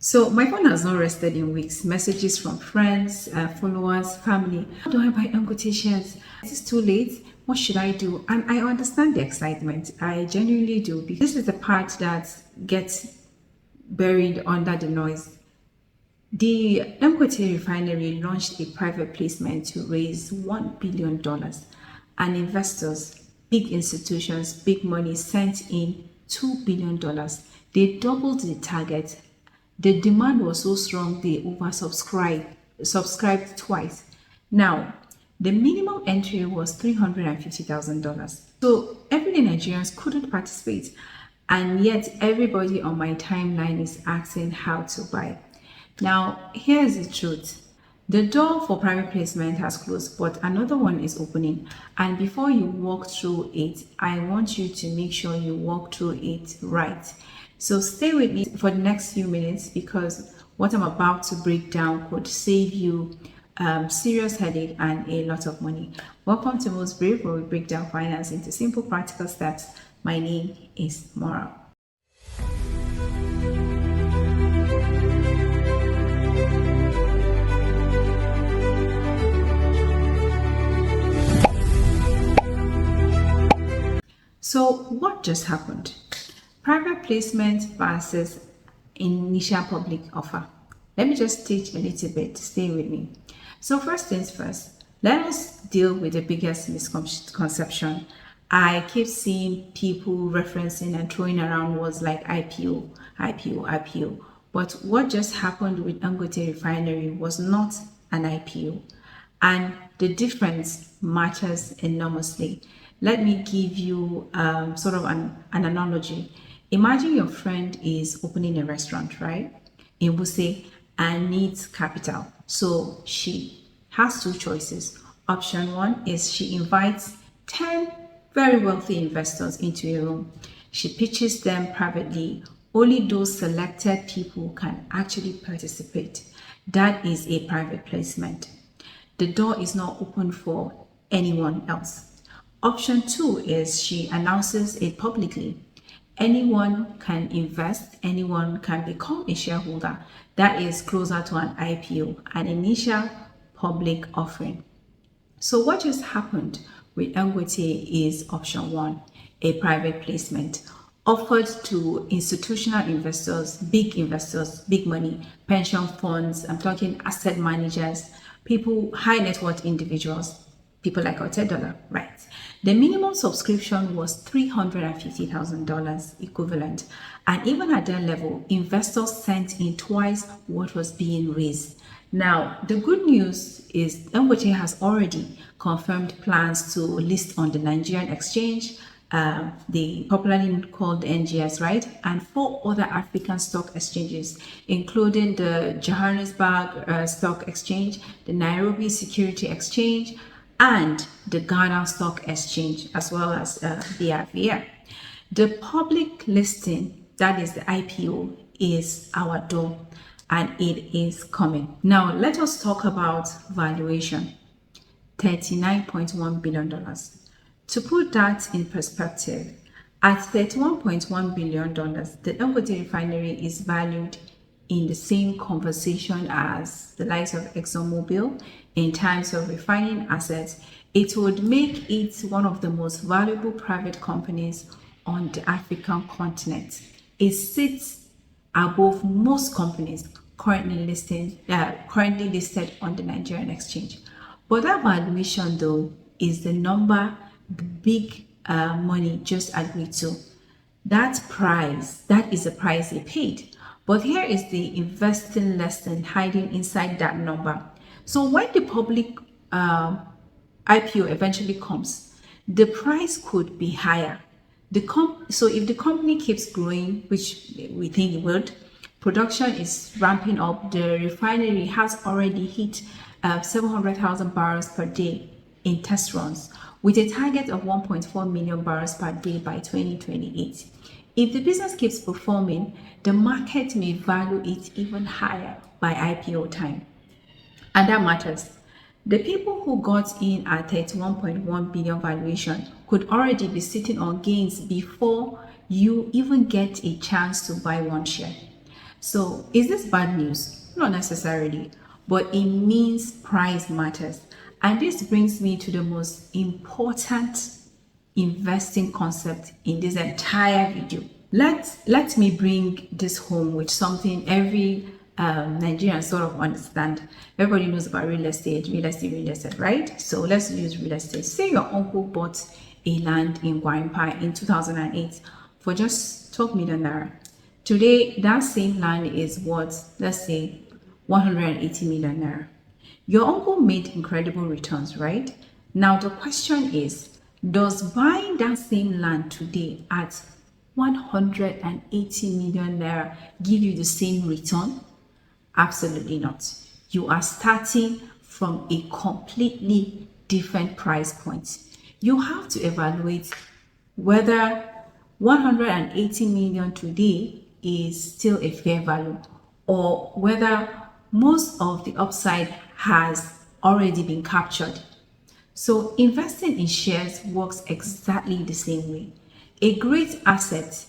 So my phone has not rested in weeks. Messages from friends, followers, family. How do I buy Dangote shares? Is this too late? What should I do? And I understand the excitement. I genuinely do, because this is the part that gets buried under the noise. The Dangote Refinery launched a private placement to raise $1 billion, and investors, big institutions, big money sent in $2 billion. They doubled the target. The demand was so strong they subscribed twice. Now, the minimum entry was $350,000. So everyday Nigerians couldn't participate, and yet everybody on my timeline is asking how to buy. Now, here's the truth. The door for private placement has closed, but another one is opening. And before you walk through it, I want you to make sure you walk through it right. So stay with me for the next few minutes, because what I'm about to break down could save you serious headache and a lot of money. Welcome to Mosbrief, where we break down finance into simple, practical steps. My name is Mora. So what just happened? Private placement versus initial public offer. Let me just teach a little bit. Stay with me. So first things first, let us deal with the biggest misconception. I keep seeing people referencing and throwing around words like IPO, IPO, IPO. But what just happened with Dangote Refinery was not an IPO. And the difference matters enormously. Let me give you sort of an analogy. Imagine your friend is opening a restaurant, right? In Wuse, and needs capital. So she has two choices. Option one is she invites 10 very wealthy investors into a room. She pitches them privately. Only those selected people can actually participate. That is a private placement. The door is not open for anyone else. Option two is she announces it publicly. Anyone can invest, anyone can become a shareholder. That is closer to an IPO, an initial public offering. So what just happened with Dangote is option one, a private placement offered to institutional investors, big money, pension funds. I'm talking asset managers, people, high net worth individuals, people like $10, right? The minimum subscription was $350,000 equivalent. And even at that level, investors sent in twice what was being raised. Now, the good news is Dangote has already confirmed plans to list on the Nigerian Exchange, the popularly called the NGS, right? And 4 other African stock exchanges, including the Johannesburg Stock Exchange, the Nairobi Security Exchange, and the Ghana Stock Exchange, as well as the BRVM. The public listing, that is the IPO, is our door, and it is coming. Now, let us talk about valuation. $39.1 billion. To put that in perspective, at $31.1 billion, the Dangote Refinery is valued in the same conversation as the likes of ExxonMobil in terms of refining assets. It would make it one of the most valuable private companies on the African continent. It sits above most companies currently listed on the Nigerian Exchange. But that valuation, though, is the number the big money just agreed to. That is the price they paid. But here is the investing lesson hiding inside that number. So when the public IPO eventually comes, the price could be higher. So if the company keeps growing, which we think it would, production is ramping up, the refinery has already hit 700,000 barrels per day in test runs, with a target of 1.4 million barrels per day by 2028. If the business keeps performing, the market may value it even higher by IPO time. And that matters. The people who got in at 31.1 billion valuation could already be sitting on gains before you even get a chance to buy one share. So is this bad news? Not necessarily, but it means price matters. And this brings me to the most important investing concept in this entire video. Let me bring this home with something every Nigerian sort of understand. Everybody knows about real estate, right? So let's use real estate. Say your uncle bought a land in Gwarinpa in 2008 for just 12 million naira. Today, that same land is worth, let's say, 180 million naira. Your uncle made incredible returns, right? Now the question is, does buying that same land today at 180 million naira give you the same return? Absolutely not. You are starting from a completely different price point. You have to evaluate whether 180 million today is still a fair value, or whether most of the upside has already been captured. So investing in shares works exactly the same way. A great asset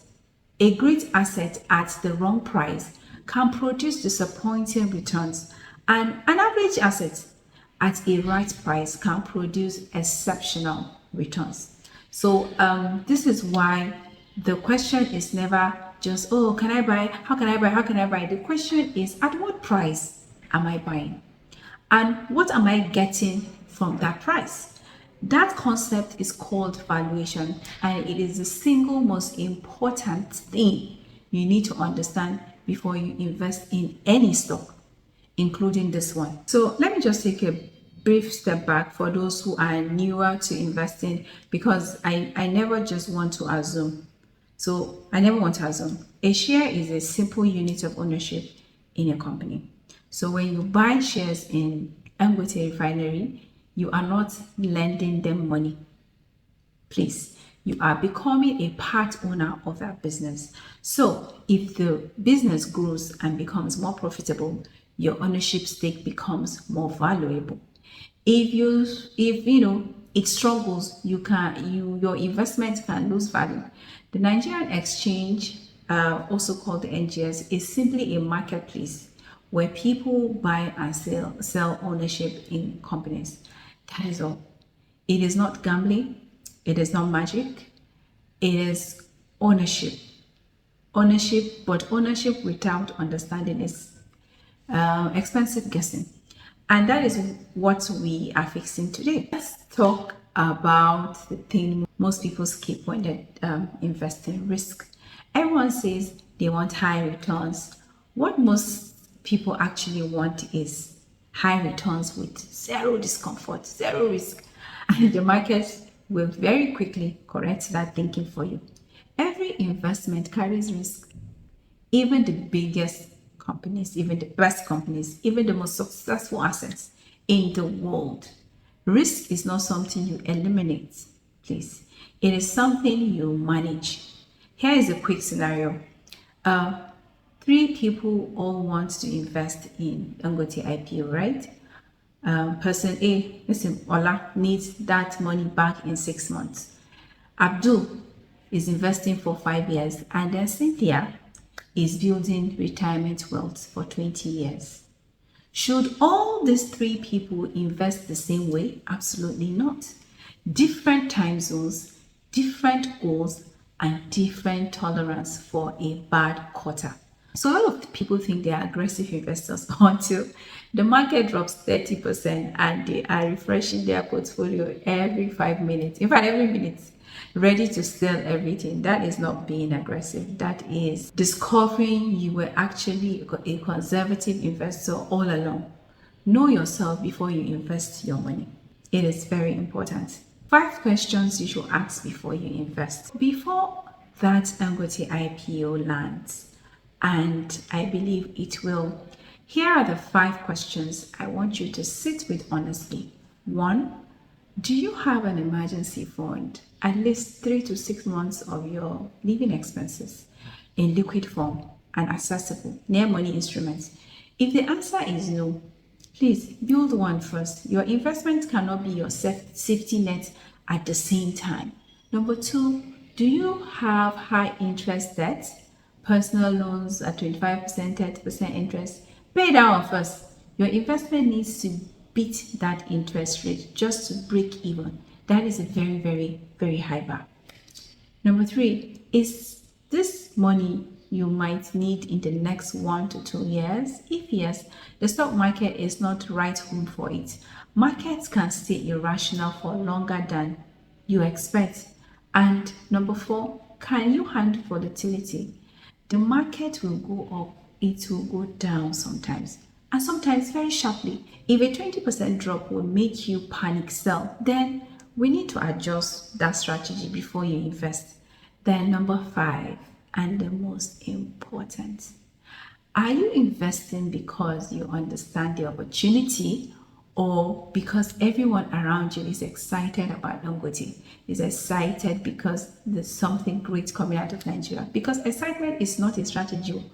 at the wrong price can produce disappointing returns, and an average asset at a right price can produce exceptional returns. So this is why the question is never just, oh, can I buy? How can I buy? How can I buy? The question is, at what price am I buying? And what am I getting from that price? That concept is called valuation, and it is the single most important thing you need to understand before you invest in any stock, including this one. So let me just take a brief step back for those who are newer to investing, because I never just want to assume. So I never want to assume. A share is a simple unit of ownership in a company. So when you buy shares in Dangote Refinery, you are not lending them money. Please, you are becoming a part owner of that business. So if the business grows and becomes more profitable, your ownership stake becomes more valuable. If it struggles, your investment can lose value. The Nigerian Exchange, also called the NGS, is simply a marketplace where people buy and sell ownership in companies. That is all. It is not gambling. It is not magic. It is ownership. Ownership, but ownership without understanding is expensive guessing. And that is what we are fixing today. Let's talk about the thing most people skip when they invest in risk. Everyone says they want high returns. What most people actually want is high returns with zero discomfort, zero risk. And the market will very quickly correct that thinking for you. Every investment carries risk. Even the biggest companies, even the best companies, even the most successful assets in the world. Risk is not something you eliminate, please. It is something you manage. Here is a quick scenario. 3 people all want to invest in Dangote IPO, right? Person A, listen, Ola needs that money back in 6 months. Abdul is investing for 5 years, and then Cynthia is building retirement wealth for 20 years. Should all these 3 people invest the same way? Absolutely not. Different time zones, different goals, and different tolerance for a bad quarter. So a lot of people think they are aggressive investors until the market drops 30% and they are refreshing their portfolio every 5 minutes. In fact, every minute, ready to sell everything. That is not being aggressive. That is discovering you were actually a conservative investor all along. Know yourself before you invest your money. It is very important. 5 questions you should ask before you invest. Before that Dangote IPO lands, and I believe it will, here are the 5 questions I want you to sit with honestly. 1, do you have an emergency fund? At least 3 to 6 months of your living expenses in liquid form and accessible, near money instruments. If the answer is no, please build one first. Your investment cannot be your safety net at the same time. Number 2, do you have high interest debt? personal loans at 25%, 30% interest. Pay that one first. Your investment needs to beat that interest rate just to break even. That is a very, very, very high bar. Number 3, is this money you might need in the next 1 to 2 years? If yes, the stock market is not the right home for it. Markets can stay irrational for longer than you expect. And number 4, can you handle volatility? The market will go up, it will go down sometimes, and sometimes very sharply. If a 20% drop will make you panic sell, then we need to adjust that strategy before you invest. Then number 5, and the most important, are you investing because you understand the opportunity, or because everyone around you is excited about Dangote, is excited because there's something great coming out of Nigeria? Because excitement is not a strategy.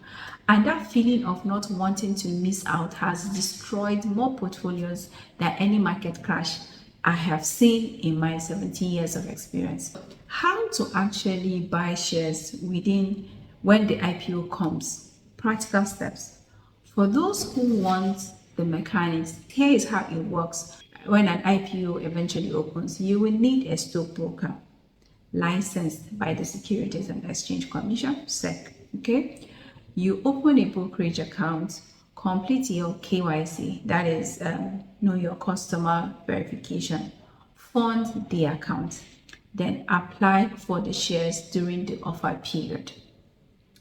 And that feeling of not wanting to miss out has destroyed more portfolios than any market crash I have seen in my 17 years of experience. How to actually buy shares within when the IPO comes. Practical steps. For those who want the mechanics, here is how it works. When an IPO eventually opens, you will need a stockbroker licensed by the Securities and Exchange Commission, SEC. Okay, you open a brokerage account, complete your KYC, that is know your customer verification, fund the account, then apply for the shares during the offer period.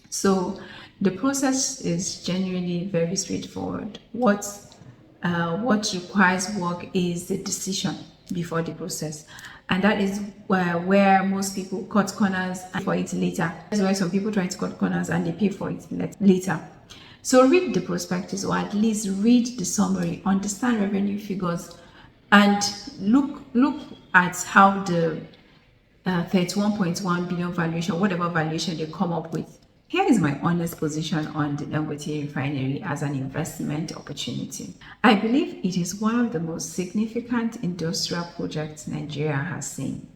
So the process is genuinely very straightforward. What requires work is the decision before the process, and that is where most people cut corners and for it later. That's why some people try to cut corners and they pay for it later. So read the prospectus, or at least read the summary, understand revenue figures, and look at how the 31.1 billion valuation, whatever valuation they come up with. Here is my honest position on the Dangote Refinery as an investment opportunity. I believe it is one of the most significant industrial projects Nigeria has seen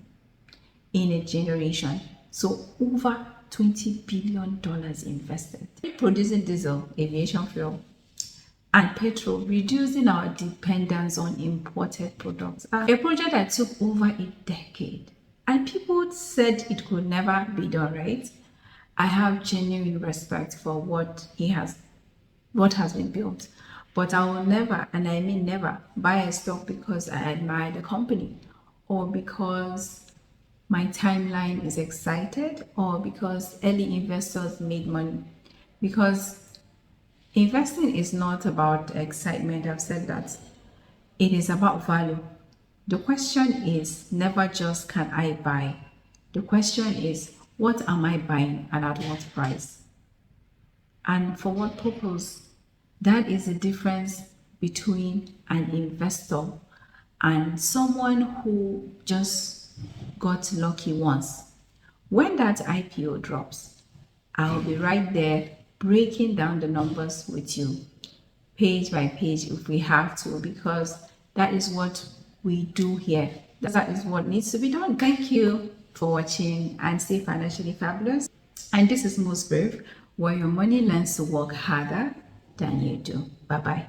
in a generation. So over $20 billion invested. Producing diesel, aviation fuel, and petrol, reducing our dependence on imported products. A project that took over a decade, and people said it could never be done, right? I have genuine respect for what has been built, but I will never, and I mean never, buy a stock because I admire the company, or because my timeline is excited, or because early investors made money. Because investing is not about excitement, I've said that. It is about value. The question is never just can I buy. The question is, what am I buying and at what price? And for what purpose? That is the difference between an investor and someone who just got lucky once. When that IPO drops, I'll be right there breaking down the numbers with you, page by page if we have to, because that is what we do here. That is what needs to be done. Thank you for watching, and stay financially fabulous. And this is Mosbrief, where your money learns to work harder than you do. Bye bye.